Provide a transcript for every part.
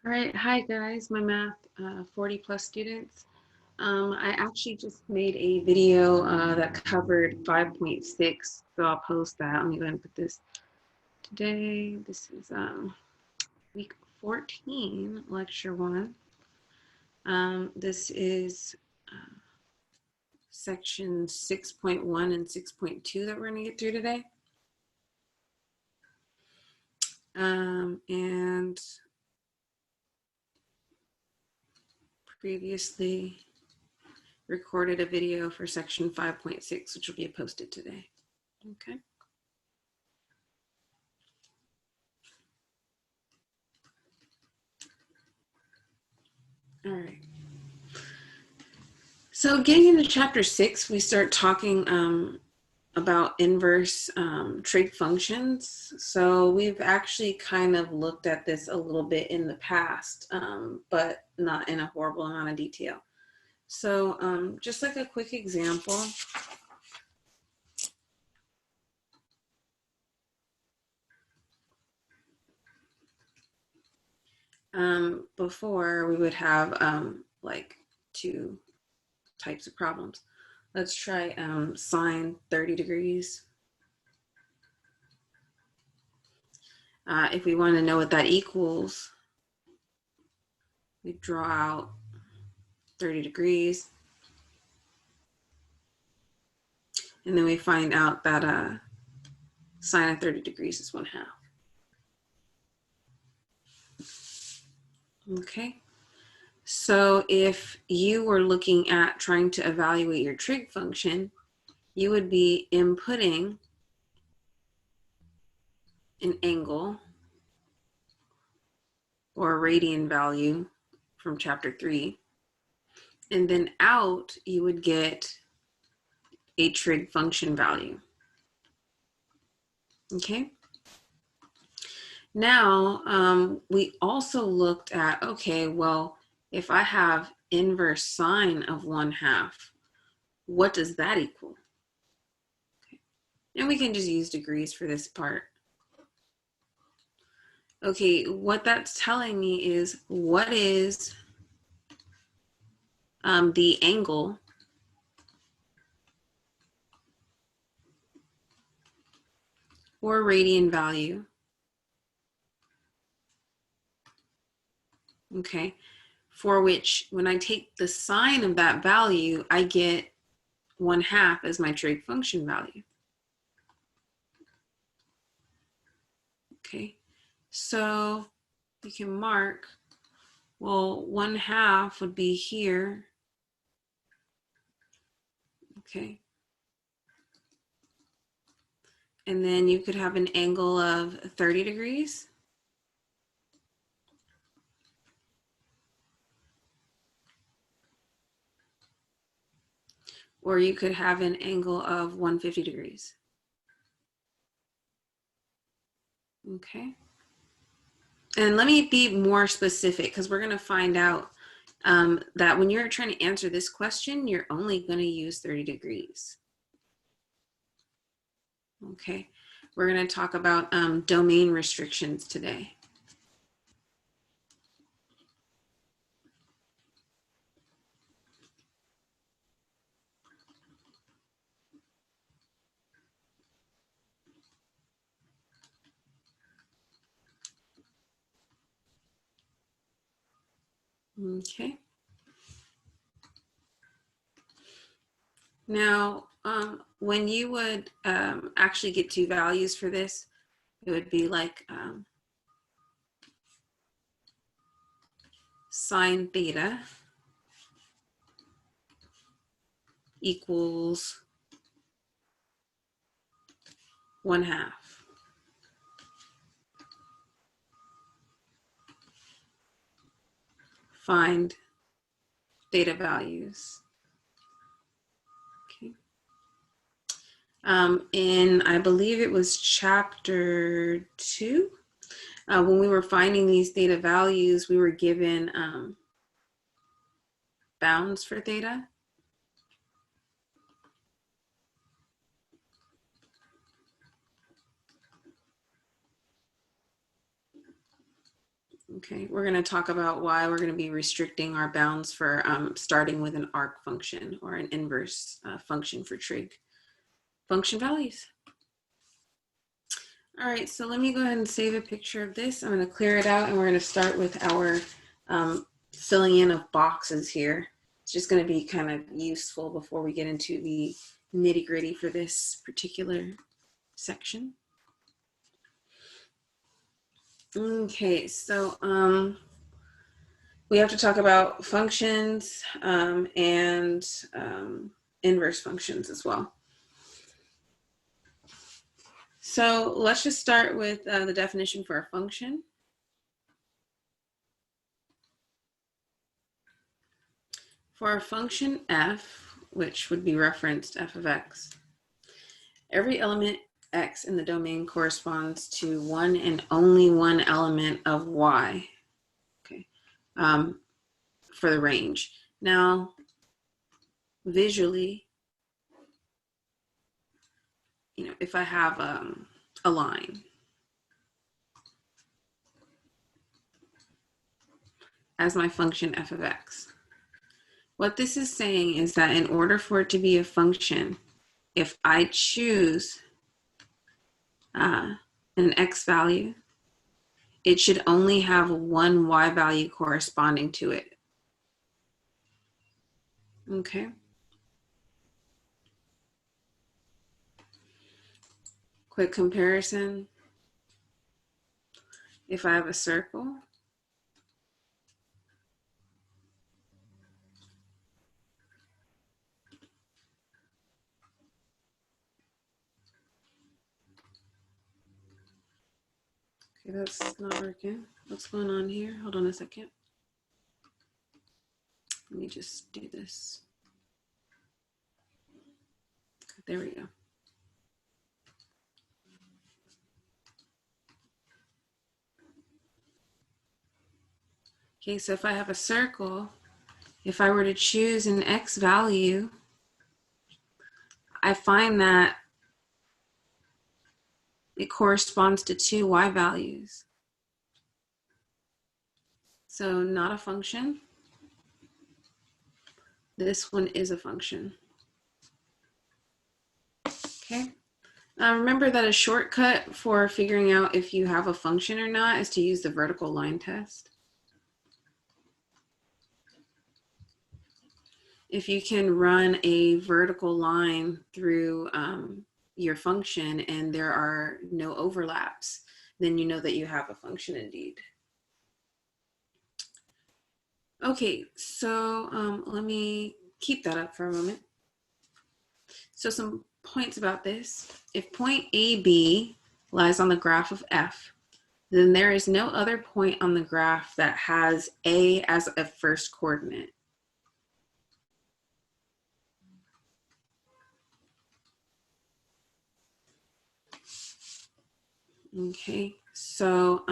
All right, hi guys, my math 40 plus students. I actually just made a video that covered 5.6, so I'll post that. Let me go ahead and put this today. This is week 14, lecture 1. This is section 6.1 and 6.2 that we're going to get through today. And previously recorded a video for section 5.6, which will be posted today. Okay. All right. So getting into chapter 6, we start talking about inverse trig functions. So we've actually kind of looked at this a little bit in the past, but not in a horrible amount of detail. So just like a quick example, before we would have like two types of problems. Let's try sine 30 degrees. If we want to know what that equals, we draw out 30 degrees. And then we find out that sine of 30 degrees is 1/2. Okay. So if you were looking at trying to evaluate your trig function, you would be inputting an angle or a radian value from chapter 3. And then out, you would get a trig function value. Okay. Now, we also looked at, okay, well, if I have inverse sine of 1/2, what does that equal? Okay. And we can just use degrees for this part. Okay, what that's telling me is what is the angle or radian value, okay, for which when I take the sine of that value, I get 1/2 as my trig function value. Okay, so you can mark, well, 1/2 would be here. Okay. And then you could have an angle of 30 degrees. Or you could have an angle of 150 degrees. Okay. And let me be more specific because we're going to find out that when you're trying to answer this question, you're only going to use 30 degrees. Okay. We're going to talk about domain restrictions today. Okay. Now, when you would actually get two values for this, it would be like sine theta equals 1/2. Find theta values. Okay. In, I believe it was chapter 2, when we were finding these theta values, we were given bounds for theta. Okay, we're going to talk about why we're going to be restricting our bounds for starting with an arc function or an inverse function for trig function values. All right, so let me go ahead and save a picture of this. I'm going to clear it out and we're going to start with our filling in of boxes here. It's just going to be kind of useful before we get into the nitty-gritty for this particular section. Okay, so we have to talk about functions and inverse functions as well. So let's just start with the definition for a function. For a function f, which would be referenced f of x, every element x in the domain corresponds to one and only one element of y, okay, for the range. Now, visually, if I have a line as my function f of x, what this is saying is that in order for it to be a function, if I choose an x value, it should only have one y value corresponding to it. Okay. Quick comparison. If I have a circle, okay, that's not working. What's going on here? Hold on a second. Let me just do this. There we go. Okay, so if I have a circle, if I were to choose an x value, I find that it corresponds to two y values. So not a function. This one is a function. Okay. Remember that a shortcut for figuring out if you have a function or not is to use the vertical line test. If you can run a vertical line through your function and there are no overlaps, then you know that you have a function indeed. Okay, so let me keep that up for a moment. So some points about this. If point AB lies on the graph of F, then there is no other point on the graph that has A as a first coordinate. Okay, so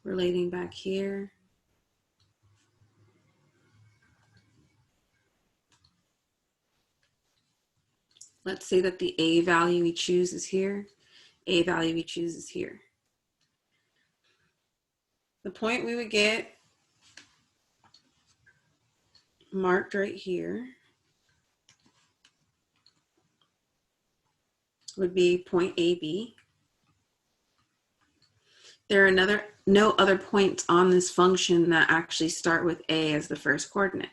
relating back here. Let's say that the A value we choose is here. A value we choose is here. The point we would get marked right here would be point AB. There are no other points on this function that actually start with A as the first coordinate.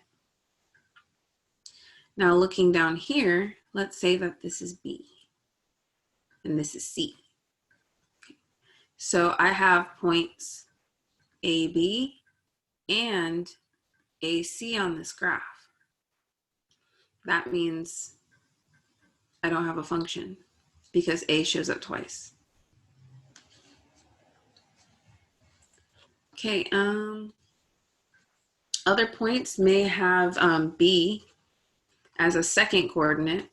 Now looking down here, let's say that this is B and this is C. Okay. So I have points AB and AC on this graph. That means I don't have a function because A shows up twice. Okay, other points may have B as a second coordinate.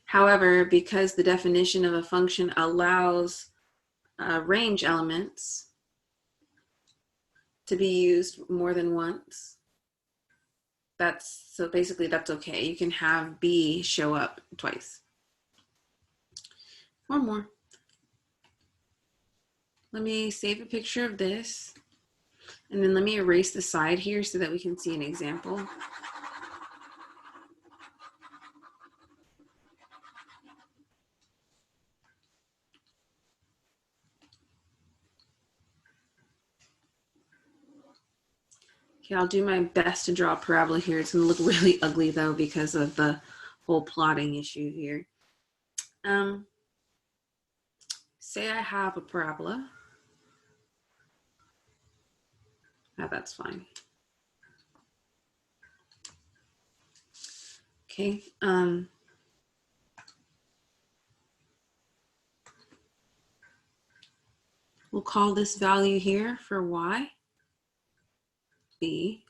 However, because the definition of a function allows range elements to be used more than once, so basically that's okay. You can have B show up twice. One more. Let me save a picture of this, and then let me erase the side here so that we can see an example. Okay, I'll do my best to draw a parabola here. It's gonna look really ugly though because of the whole plotting issue here. Say I have a parabola. That's fine. Okay. We'll call this value here for y, b.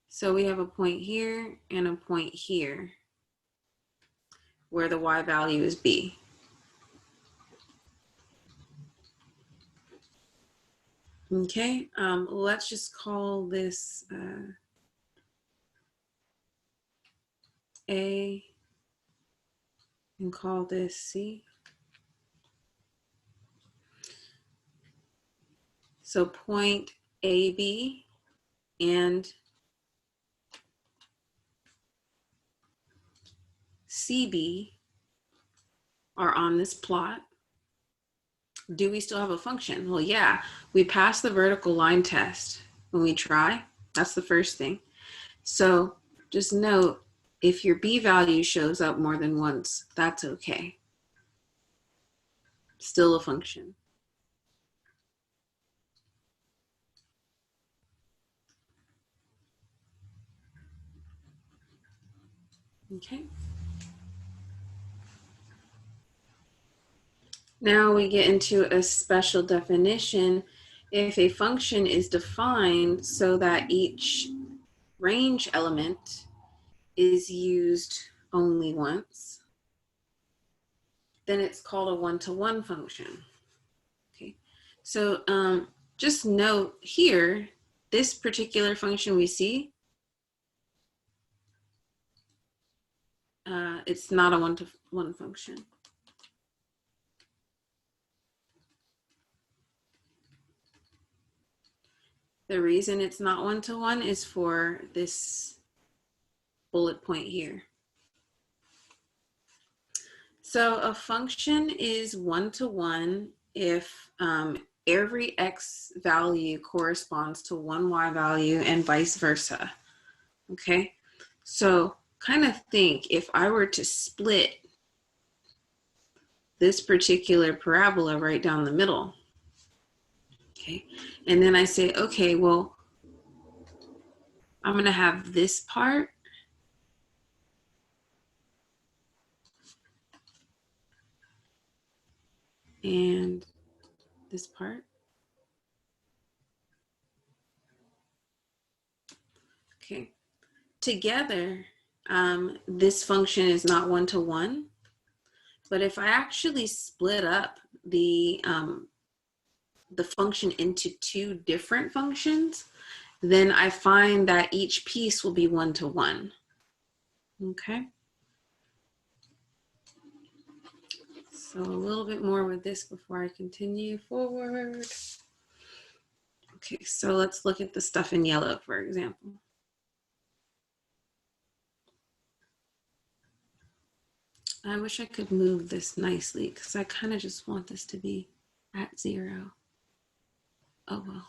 So we have a point here and a point here where the y value is b. Okay, let's just call this A and call this C. So point AB and CB are on this plot. Do we still have a function? Well, yeah, we passed the vertical line test when we try. That's the first thing. So just note, if your B value shows up more than once, that's okay. Still a function. Okay. Now we get into a special definition. If a function is defined so that each range element is used only once, then it's called a one-to-one function. Okay, so just note here, this particular function we see, it's not a one-to-one function. The reason it's not one-to-one is for this bullet point here. So a function is one-to-one if every x value corresponds to one y value and vice versa. Okay, so kind of think if I were to split this particular parabola right down the middle, okay, and then I say, okay, well, I'm going to have this part and this part. Okay, together, this function is not one-to-one, but if I actually split up the function into two different functions, then I find that each piece will be one-to-one. Okay. So a little bit more with this before I continue forward. Okay, so let's look at the stuff in yellow, for example. I wish I could move this nicely because I kind of just want this to be at 0. Oh well.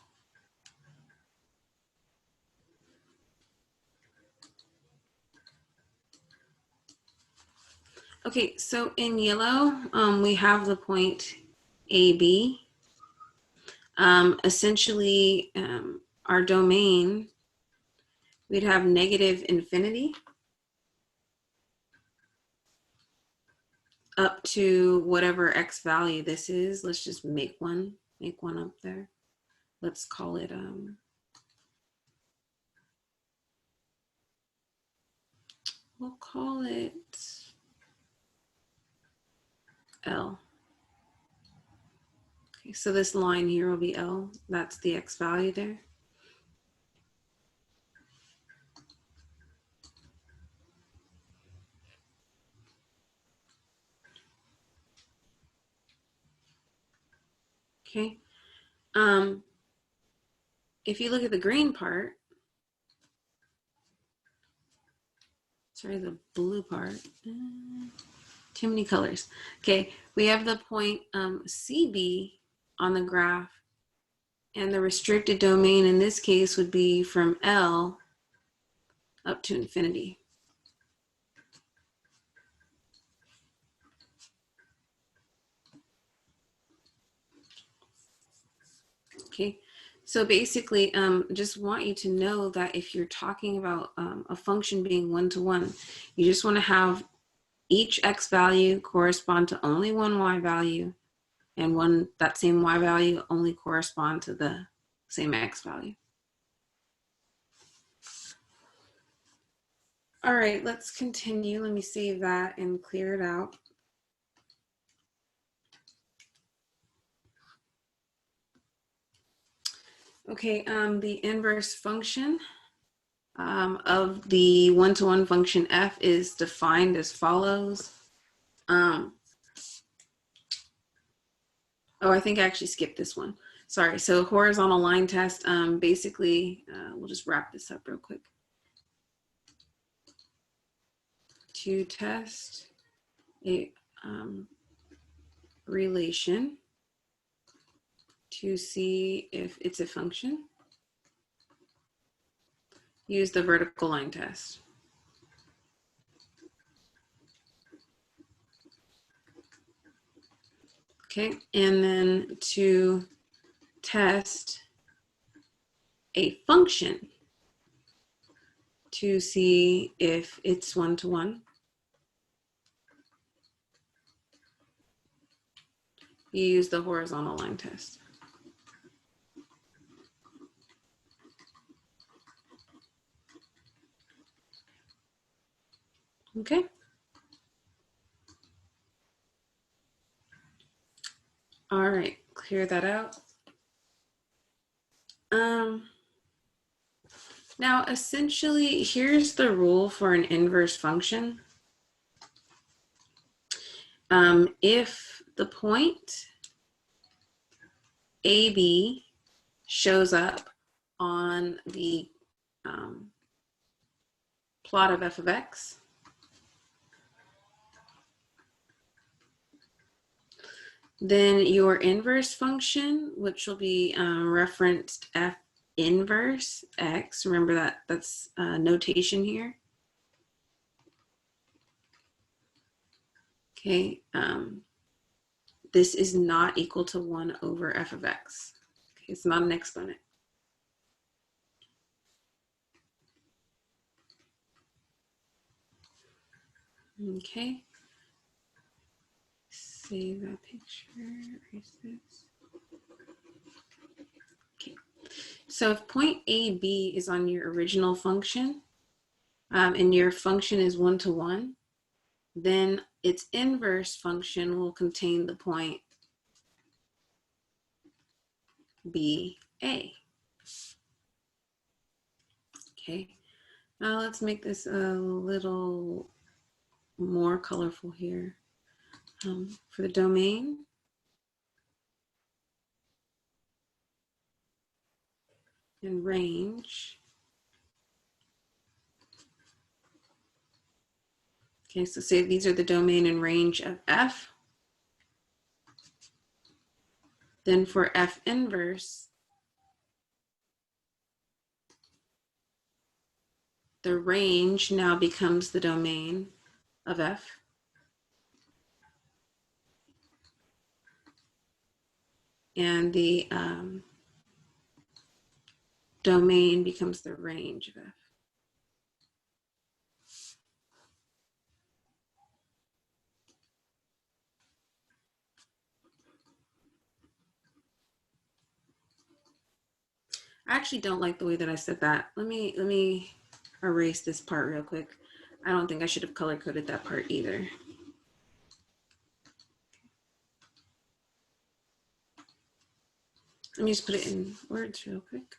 Okay, so in yellow, we have the point AB. Essentially, our domain, we'd have negative infinity up to whatever x value this is. Let's just make one up there. Let's call it, we'll call it L. Okay, so this line here will be L. That's the x value there. Okay. If you look at the green part, sorry, the blue part, too many colors. Okay, we have the point CB on the graph, and the restricted domain in this case would be from L up to infinity. Okay, so basically, just want you to know that if you're talking about a function being one-to-one, you just want to have each x value correspond to only one y value, and that same y value only correspond to the same x value. All right, let's continue. Let me save that and clear it out. Okay, the inverse function of the one-to-one function f is defined as follows. Oh, I think I actually skipped this one. Sorry, so horizontal line test, basically, we'll just wrap this up real quick. To test a relation to see if it's a function, use the vertical line test. Okay, and then to test a function to see if it's one-to-one, you use the horizontal line test. Okay. All right, clear that out. Now, essentially, here's the rule for an inverse function. If the point AB shows up on the plot of f of x, then your inverse function, which will be referenced f inverse x, remember that's notation here. Okay, this is not equal to 1 over f of x. Okay, it's not an exponent. Okay, save that picture, erase this. Okay, so if point AB is on your original function, and your function is one-to-one, then its inverse function will contain the point BA. Okay, now let's make this a little more colorful here. For the domain, and range. Okay, so say these are the domain and range of f. Then for f inverse, the range now becomes the domain of f. And the domain becomes the range of f. I actually don't like the way that I said that. Let me erase this part real quick. I don't think I should have color coded that part either. Let me just put it in words real quick.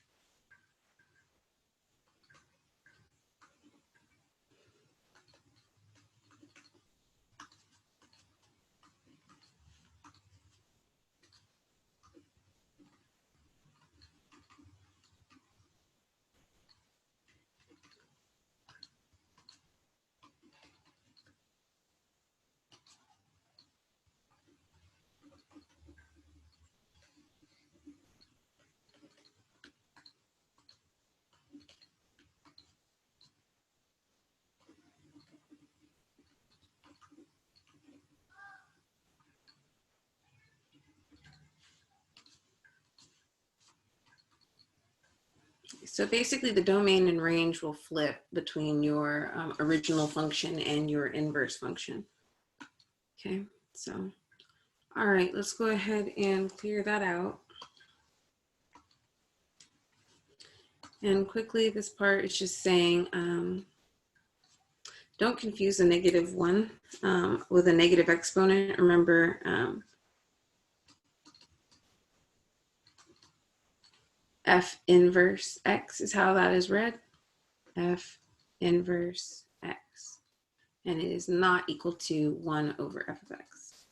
So basically the domain and range will flip between your original function and your inverse function. Okay, so, all right, let's go ahead and clear that out. And quickly, this part is just saying, don't confuse a -1 with a negative exponent. Remember, F inverse x is how that is read. F inverse x. And it is not equal to 1 over f of x.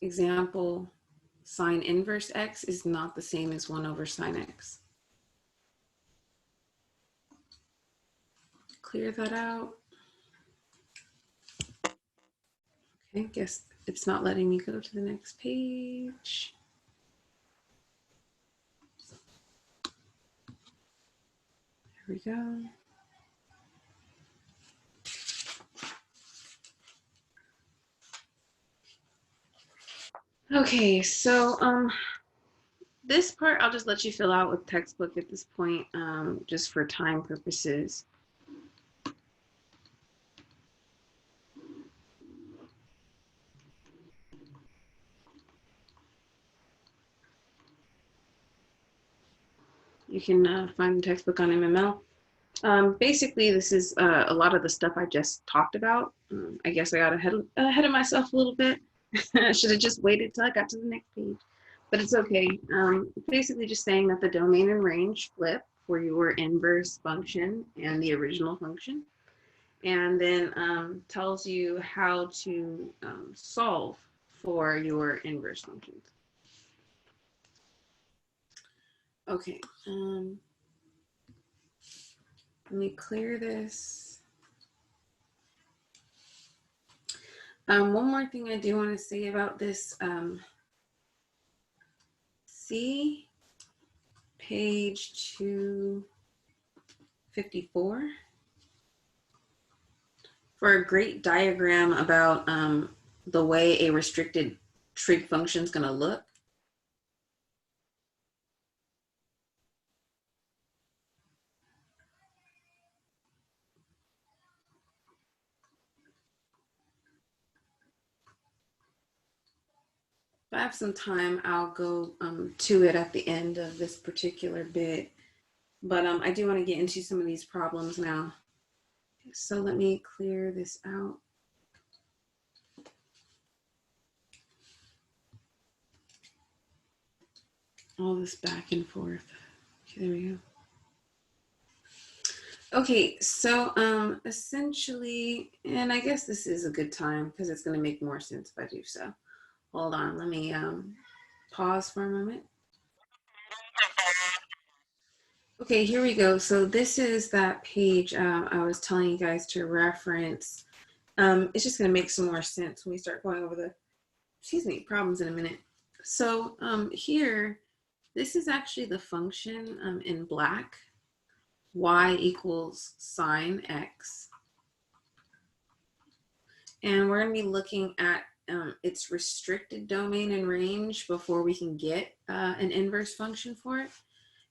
Example, sine inverse x is not the same as 1 over sine x. Clear that out. Okay, guess it's not letting me go to the next page. There we go. Okay, so this part I'll just let you fill out with textbook at this point, just for time purposes. You can find the textbook on MML. Basically, this is a lot of the stuff I just talked about. I guess I got ahead of myself a little bit. I should have just waited till I got to the next page, but it's okay. Basically just saying that the domain and range flip for your inverse function and the original function, and then tells you how to solve for your inverse functions. Okay, let me clear this. One more thing I do want to say about this. See page 254 for a great diagram about the way a restricted trig function is going to look. If I have some time, I'll go to it at the end of this particular bit, but I do want to get into some of these problems now. So let me clear this out. All this back and forth. Okay, there we go. Okay, so essentially, and I guess this is a good time because it's going to make more sense if I do so. Hold on, let me pause for a moment. Okay, here we go. So this is that page I was telling you guys to reference. It's just going to make some more sense when we start going over the, problems in a minute. So here, this is actually the function in black, y equals sine x. And we're going to be looking at its restricted domain and range before we can get an inverse function for it.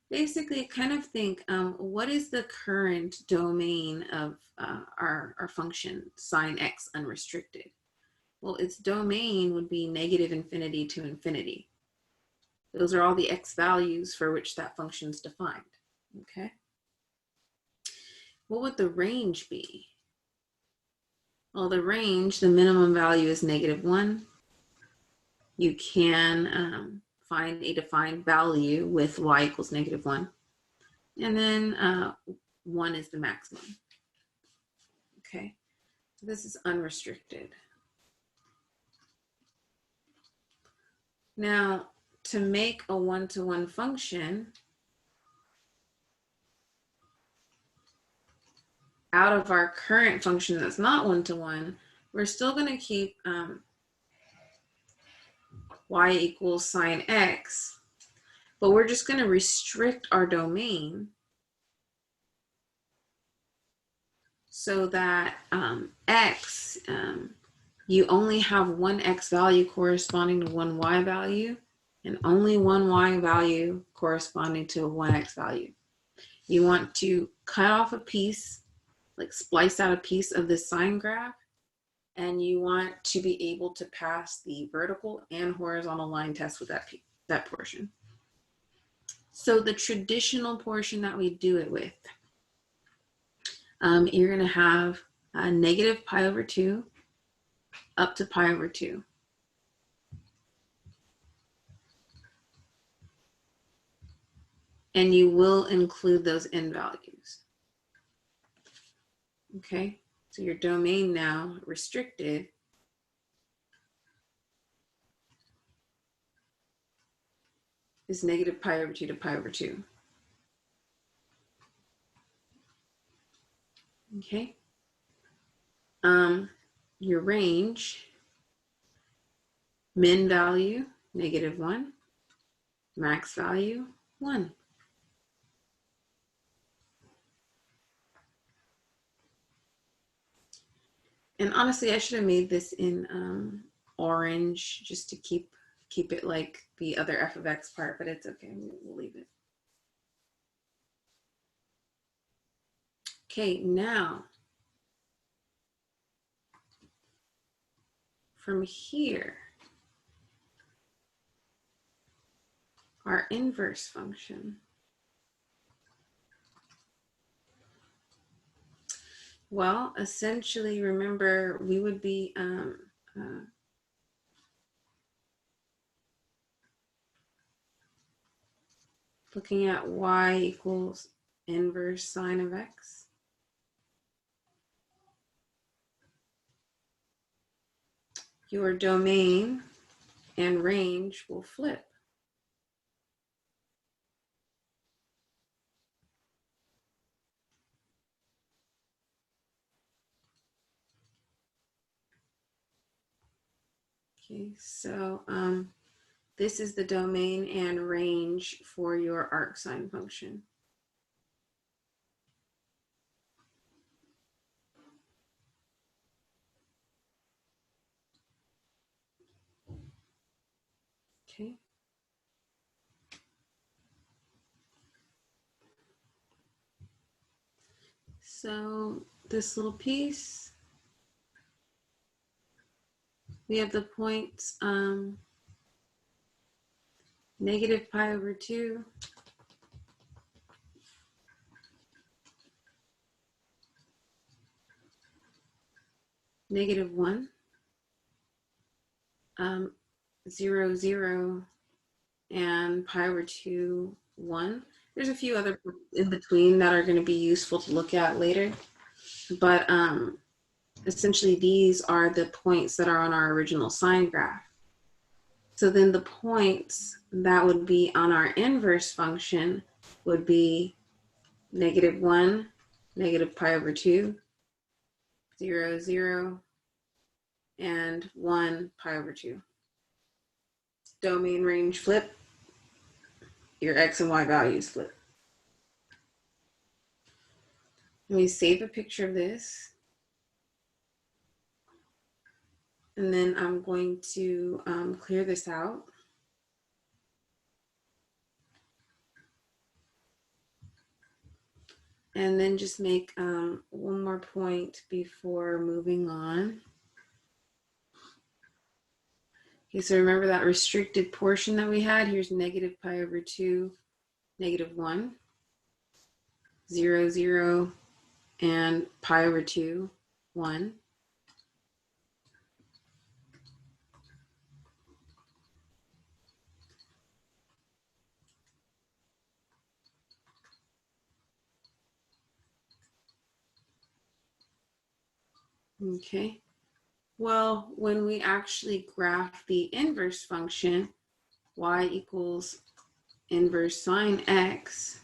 Basically, kind of think, what is the current domain of our function sine x unrestricted? Well, its domain would be -infinity to infinity. Those are all the x values for which that function is defined, okay? What would the range be? Well, the range, the minimum value is -1. You can find a defined value with y equals -1. And then 1 is the maximum. Okay, so this is unrestricted. Now, to make a one-to-one function out of our current function that's not one-to-one, we're still going to keep y equals sine x, but we're just going to restrict our domain so that x you only have one x value corresponding to one y value, and only one y value corresponding to a one x value. You want to cut off a piece, like splice out a piece of this sine graph, and you want to be able to pass the vertical and horizontal line test with that portion. So the traditional portion that we do it with, you're going to have a negative pi over 2 up to pi over 2. And you will include those n values. Okay, so your domain now restricted is negative pi over 2 to pi over 2. Okay. Your range, min value, -1, max value, 1. And honestly, I should have made this in orange just to keep it like the other f of x part, but it's okay, we'll leave it. Okay, now from here, our inverse function. Well, essentially, remember, we would be looking at y equals inverse sine of x. Your domain and range will flip. Okay, so this is the domain and range for your arcsine function. Okay. So this little piece, we have the points negative pi over 2, -1, 0, 0, and pi over 2, 1. There's a few other in between that are going to be useful to look at later, but essentially these are the points that are on our original sine graph. So then the points that would be on our inverse function would be -1, negative pi over 2, 0, 0, and 1 pi over 2. Domain range flip, your x and y values flip. Let me save a picture of this. And then I'm going to clear this out. And then just make one more point before moving on. Okay, so remember that restricted portion that we had? Here's negative pi over 2, -1, 0, 0, and pi over 2, 1. Okay, well, when we actually graph the inverse function, y equals inverse sine x,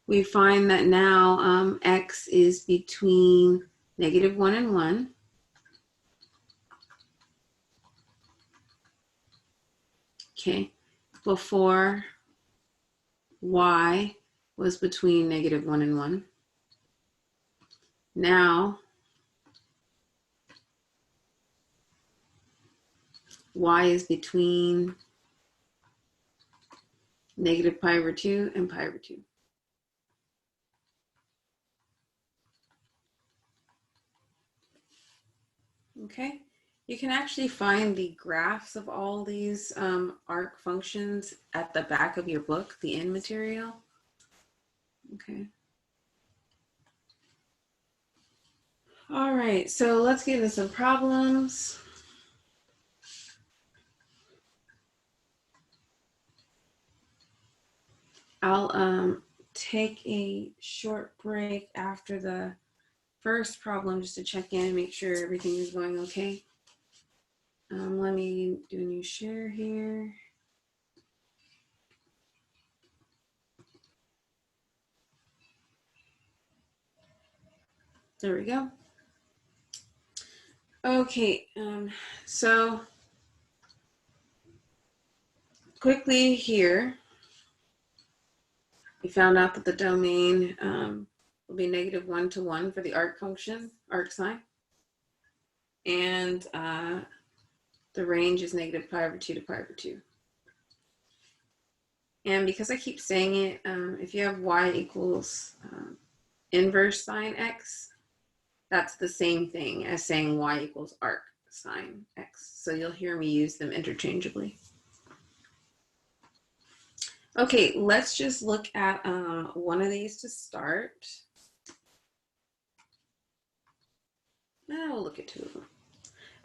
we find that now x is between -1 and 1. Okay, before y was between -1 and 1. Now y is between negative pi over 2 and pi over 2. Okay, you can actually find the graphs of all these arc functions at the back of your book, the end material. Okay. All right, so let's get into some problems. I'll take a short break after the first problem just to check in and make sure everything is going okay. Let me do a new share here. There we go. Okay, so quickly here, we found out that the domain will be -1 to 1 for the arc function, arc sign. And the range is negative pi over 2 to pi over 2. And because I keep saying it, if you have y equals inverse sine x, that's the same thing as saying y equals arc sine x. So you'll hear me use them interchangeably. Okay, let's just look at one of these to start. Now we'll look at two of them.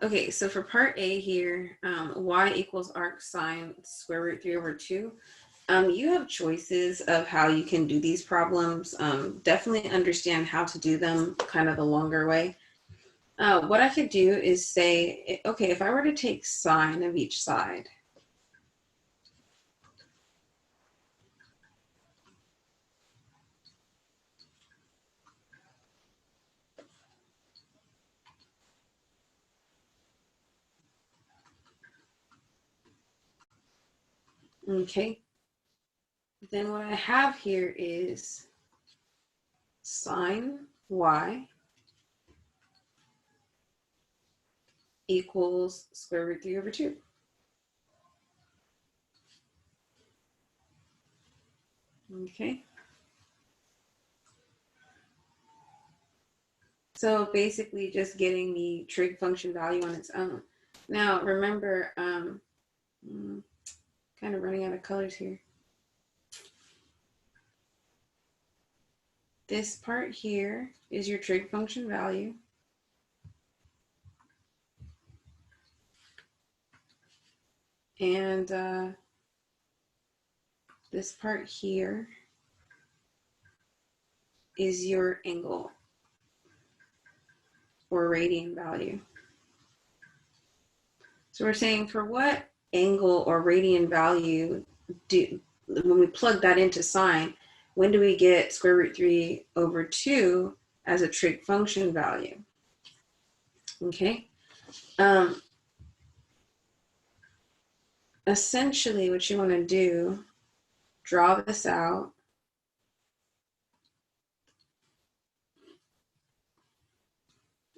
Okay, so for part A here, y equals arc sine square root 3 over 2. You have choices of how you can do these problems. Definitely understand how to do them kind of the longer way. What I could do is say, okay, if I were to take sine of each side, okay, then what I have here is sine y equals square root 3 over 2. Okay. So basically just getting the trig function value on its own. Now remember, kind of running out of colors here. This part here is your trig function value. And this part here is your angle or radian value. So we're saying for what angle or radian value when we plug that into sine, when do we get square root 3 over 2 as a trig function value? Okay. Essentially what you want to do, draw this out.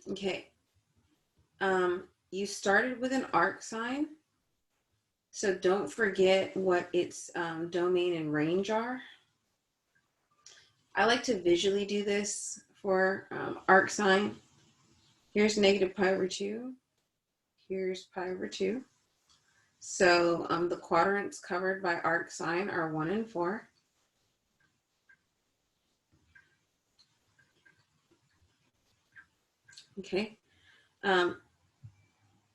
Okay. You started with an arc sign, so don't forget what its domain and range are. I like to visually do this for arc sign. Here's negative pi over 2. Here's pi over 2. So the quadrants covered by arc sign are 1 and 4. Okay.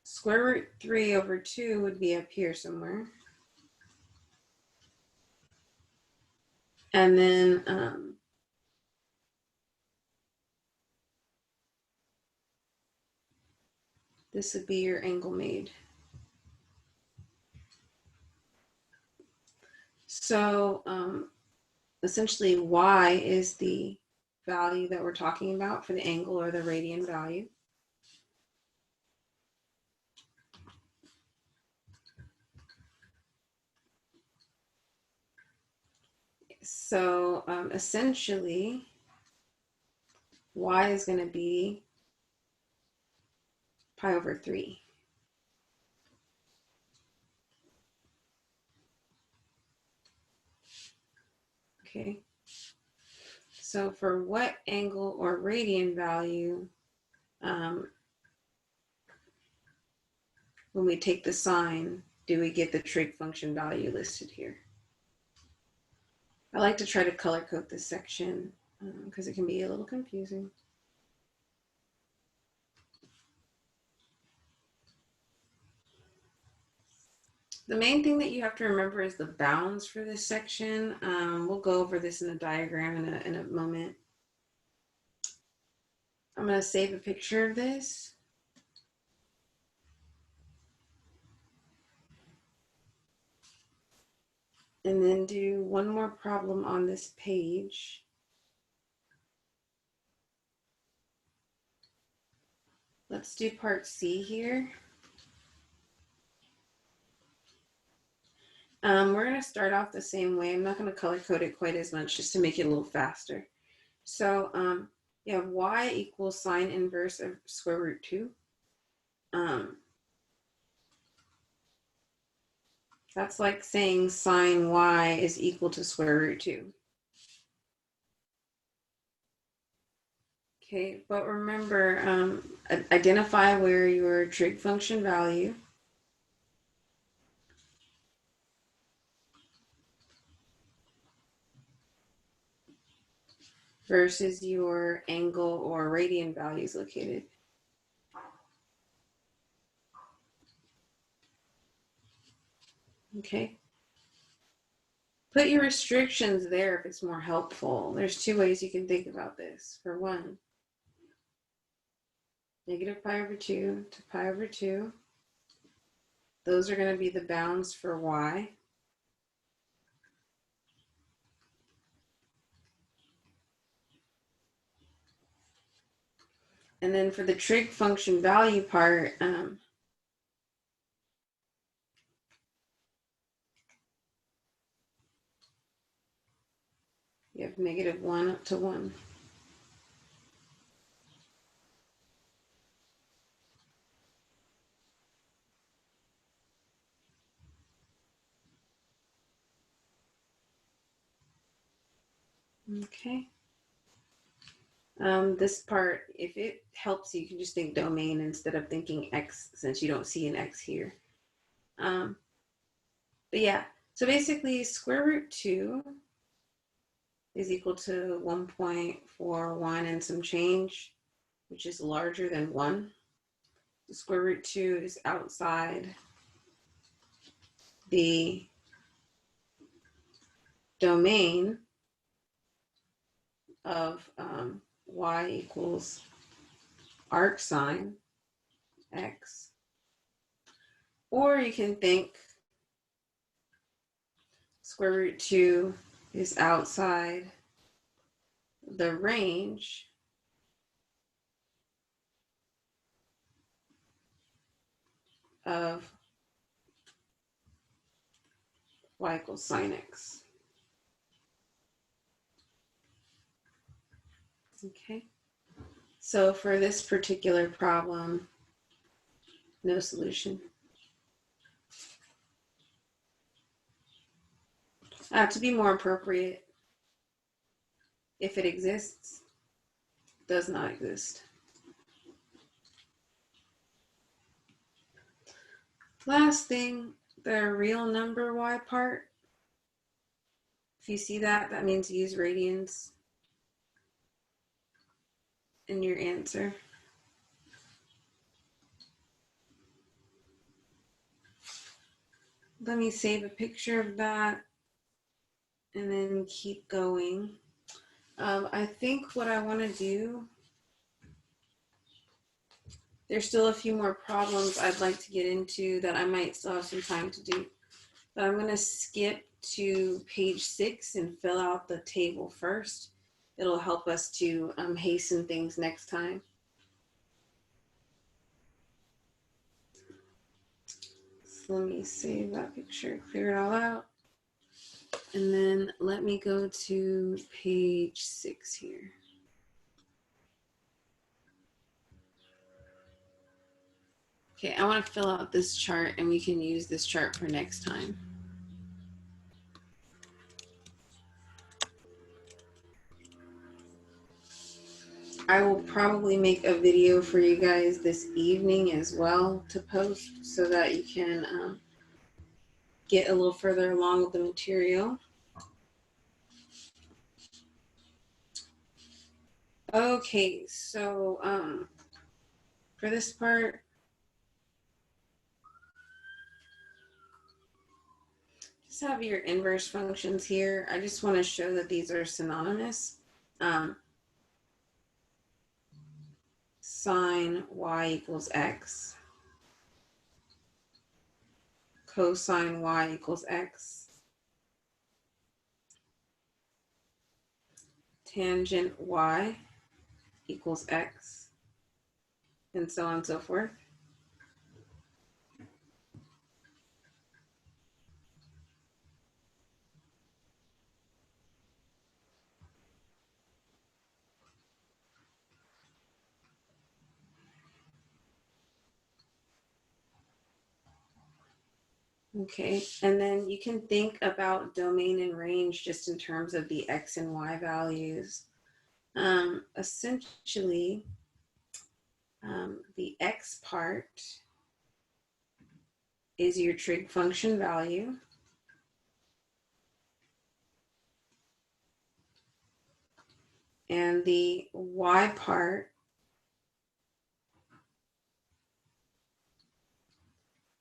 Square root 3 over 2 would be up here somewhere. And then this would be your angle made. So essentially y is the value that we're talking about for the angle or the radian value. So essentially y is going to be pi over 3. Okay. So for what angle or radian value, when we take the sine, do we get the trig function value listed here? I like to try to color code this section because it can be a little confusing. The main thing that you have to remember is the bounds for this section. We'll go over this in a diagram in a moment. I'm going to save a picture of this. And then do one more problem on this page. Let's do part C here. We're going to start off the same way. I'm not going to color code it quite as much just to make it a little faster. So you have y equals sine inverse of square root 2. That's like saying sine y is equal to square root 2. Okay, but remember, identify where your trig function value versus your angle or radian value is located. Okay. Put your restrictions there if it's more helpful. There's two ways you can think about this. For one, negative pi over 2 to pi over 2. Those are going to be the bounds for y. And then for the trig function value part, you have negative 1 up to 1. Okay. This part, if it helps you can just think domain instead of thinking x, since you don't see an x here. But yeah, so basically square root 2 is equal to 1.41 and some change, which is larger than 1. The square root 2 is outside the domain of y equals arc sine x. Or you can think square root 2 is outside the range of y equals sine x. Okay, so for this particular problem, no solution. To be more appropriate, if it exists, does not exist. Last thing, the real number y part. If you see that, that means use radians in your answer. Let me save a picture of that and then keep going. I think what I want to do, there's still a few more problems I'd like to get into that I might still have some time to do. But I'm going to skip to page 6 and fill out the table first. It'll help us to hasten things next time. So let me save that picture, clear it all out. And then let me go to page 6 here. Okay, I want to fill out this chart and we can use this chart for next time. I will probably make a video for you guys this evening as well to post so that you can get a little further along with the material. Okay, so for this part, just have your inverse functions here. I just want to show that these are synonymous. Sine y equals x. Cosine y equals x. Tangent y equals x. And so on and so forth. Okay, and then you can think about domain and range just in terms of the x and y values. Essentially, the x part is your trig function value. And the y part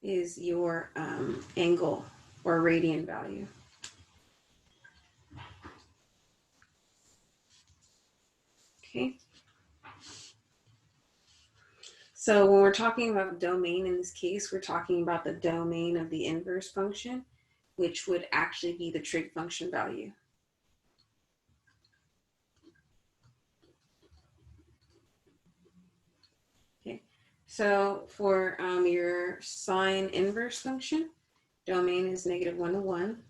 is your angle or radian value. Okay. So when we're talking about domain in this case, we're talking about the domain of the inverse function, which would actually be the trig function value. Okay. So for your sine inverse function, domain is -1 to 1.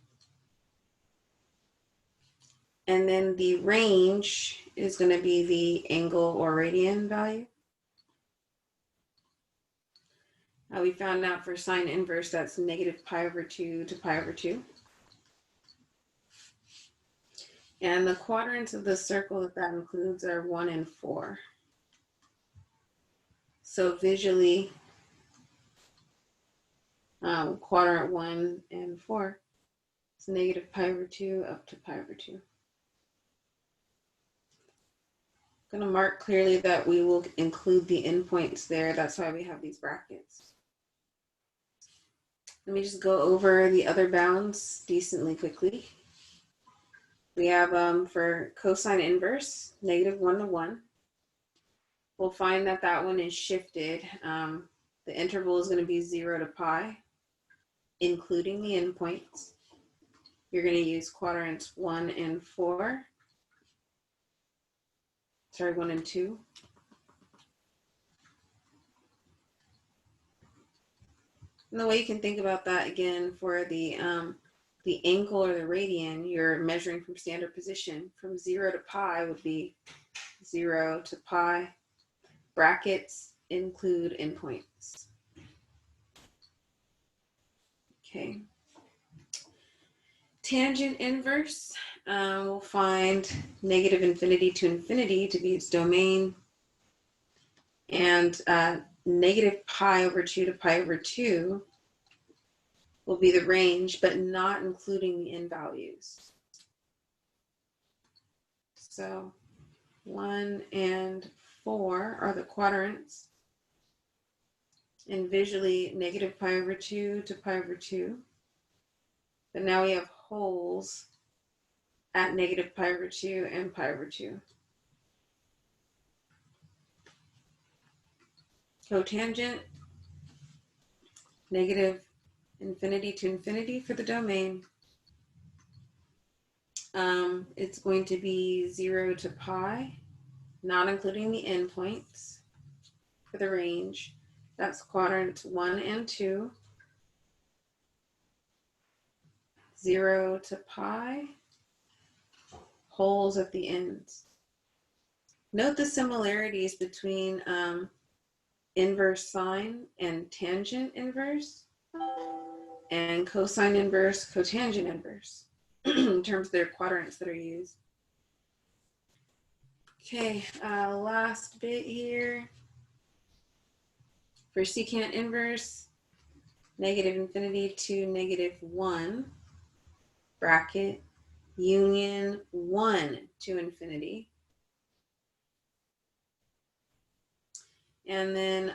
And then the range is going to be the angle or radian value. We found out for sine inverse, that's -π/2 to π/2. And the quadrants of the circle that includes are 1 and 4. So visually, quadrant 1 and 4 is -π/2 up to π/2. I'm going to mark clearly that we will include the endpoints there. That's why we have these brackets. Let me just go over the other bounds decently quickly. We have for cosine inverse, -1 to 1. We'll find that that one is shifted. The interval is going to be 0 to pi, including the endpoints. You're going to use quadrants 1 and 4. Sorry, 1 and 2. And the way you can think about that again for the angle or the radian, you're measuring from standard position. From 0 to pi would be 0 to pi. Brackets include endpoints. Okay. Tangent inverse, we'll find -∞ to infinity to be its domain, and -π/2 to π/2 will be the range, but not including the end values. So 1 and 4 are the quadrants, and visually -π/2 to π/2. But now we have holes at -π/2 and π/2. Cotangent, -∞ to infinity for the domain. It's going to be 0 to pi, not including the endpoints for the range. That's quadrants 1 and 2. 0 to pi, holes at the ends. Note the similarities between inverse sine and tangent inverse, and cosine inverse, cotangent inverse, in terms of their quadrants that are used. Okay, last bit here. For secant inverse, negative infinity to negative 1, bracket, union 1 to infinity. And then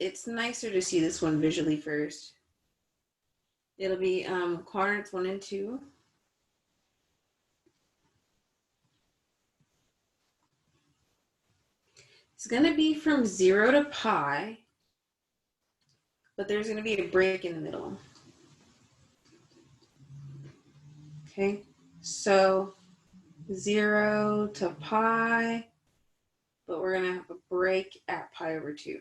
it's nicer to see this one visually first. It'll be quadrants 1 and 2. It's going to be from 0 to pi, but there's going to be a break in the middle. Okay, so 0 to pi, but we're going to have a break at pi over 2.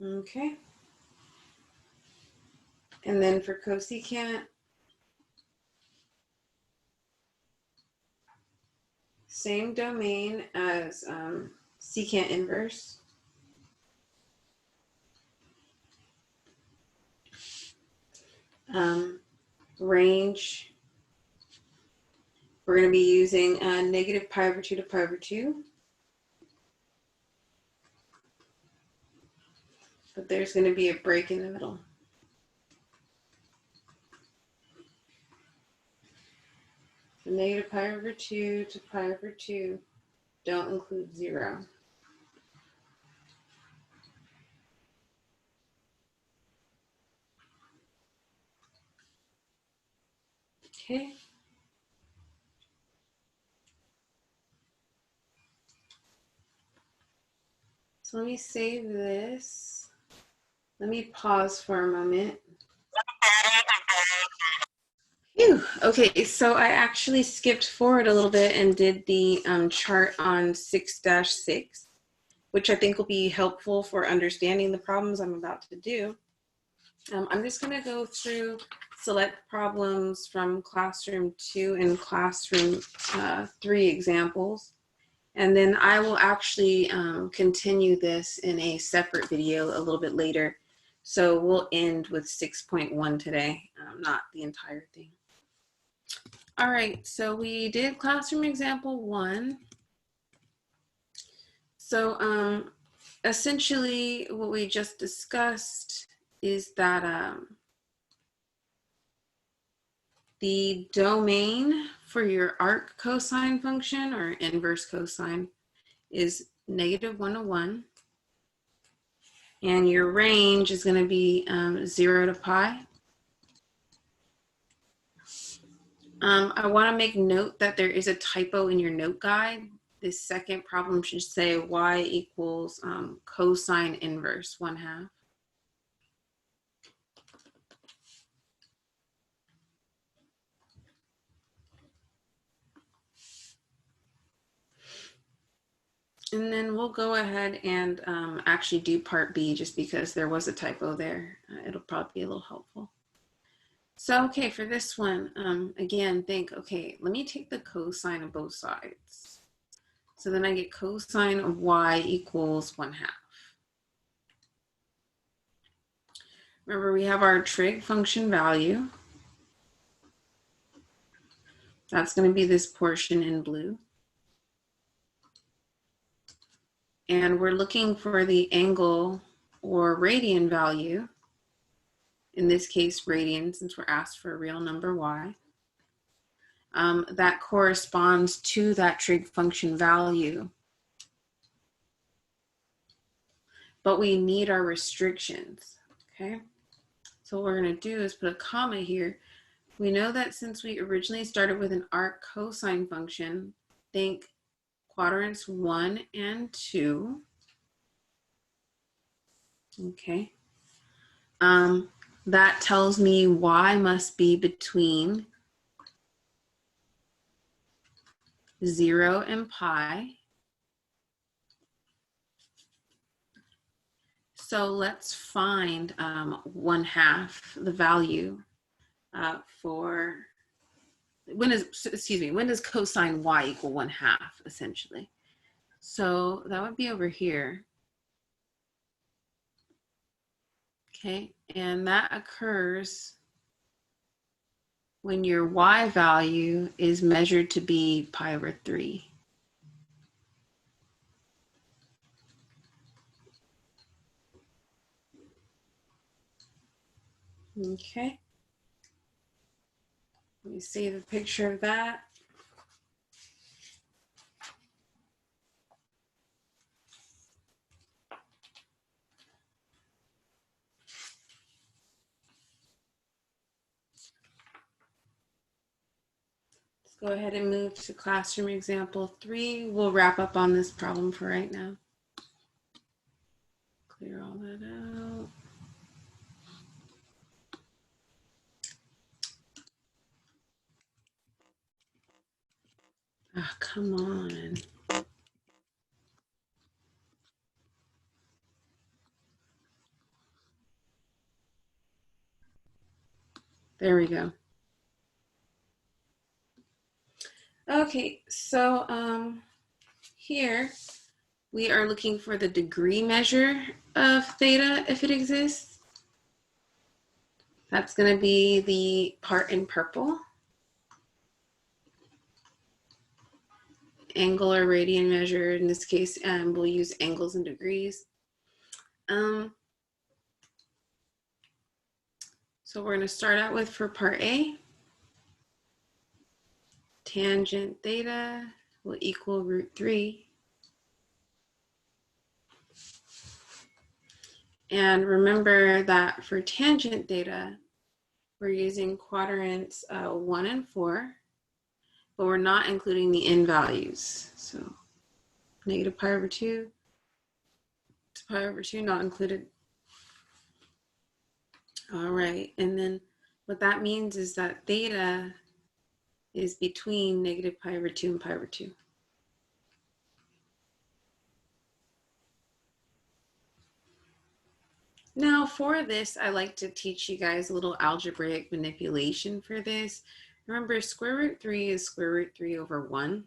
Okay. And then for cosecant, same domain as secant inverse. Range, we're going to be using negative pi over 2 to pi over 2. But there's going to be a break in the middle. So negative pi over 2 to pi over 2 don't include 0. Okay. So let me save this. Let me pause for a moment. Phew. Okay, so I actually skipped forward a little bit and did the chart on 6-6, which I think will be helpful for understanding the problems I'm about to do. I'm just going to go through select problems from classroom 2 and classroom 3 examples. And then I will actually continue this in a separate video a little bit later. So we'll end with 6.1 today, not the entire thing. All right, so we did classroom example 1. So essentially what we just discussed is that the domain for your arc cosine function or inverse cosine is negative 1 to 1. And your range is going to be 0 to pi. I want to make note that there is a typo in your note guide. This second problem should say y equals cosine inverse 1/2. And then we'll go ahead and actually do part B just because there was a typo there. It'll probably be a little helpful. So, okay, for this one, again, think, okay, let me take the cosine of both sides. So then I get cosine of y equals 1/2. Remember, we have our trig function value. That's going to be this portion in blue. And we're looking for the angle or radian value. In this case, radian, since we're asked for a real number y. That corresponds to that trig function value. But we need our restrictions, okay? So what we're going to do is put a comma here. We know that since we originally started with an arc cosine function, think quadrants 1 and 2. Okay. That tells me y must be between 0 and pi. So let's find 1/2, the value for, when does cosine y equal 1/2 essentially? So that would be over here. Okay, and that occurs when your y value is measured to be pi over 3. Okay. Let me save a picture of that. Let's go ahead and move to classroom example 3. We'll wrap up on this problem for right now. Clear all that out. Oh, come on. There we go. Okay, so here we are looking for the degree measure of theta if it exists. That's going to be the part in purple. Angle or radian measure, in this case, we'll use angles and degrees. So we're going to start out with, for part A, tangent theta will equal √3. And remember that for tangent theta, we're using quadrants 1 and 4, but we're not including the in values. So negative pi over 2 to pi over 2, not included. All right, and then what that means is that theta is between negative pi over 2 and pi over 2. Now for this, I like to teach you guys a little algebraic manipulation for this. Remember, square root 3 is square root 3 over 1.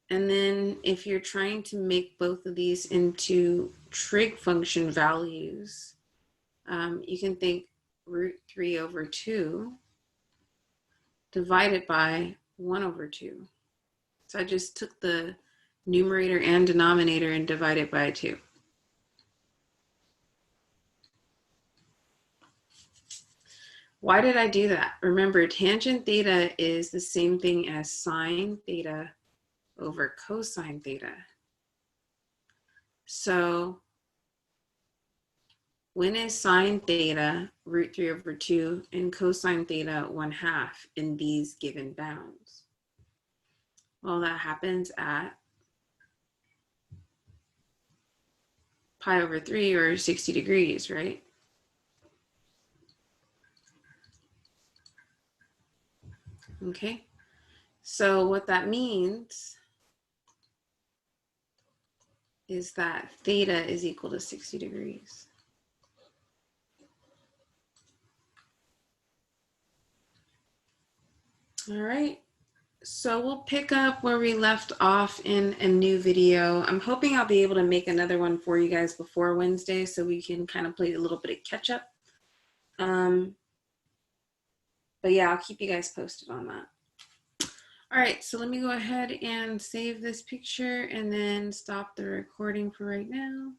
And then if you're trying to make both of these into trig function values, you can think √3 over 2 divided by 1 over 2. So I just took the numerator and denominator and divided by 2. Why did I do that? Remember, tangent theta is the same thing as sine theta over cosine theta. So when is sine theta √3 over 2 and cosine theta 1/2 in these given bounds? Well, that happens at pi over 3 or 60 degrees, right? Okay, so what that means is that theta is equal to 60 degrees. All right, so we'll pick up where we left off in a new video. I'm hoping I'll be able to make another one for you guys before Wednesday so we can kind of play a little bit of catch up. But yeah, I'll keep you guys posted on that. All right, so let me go ahead and save this picture and then stop the recording for right now.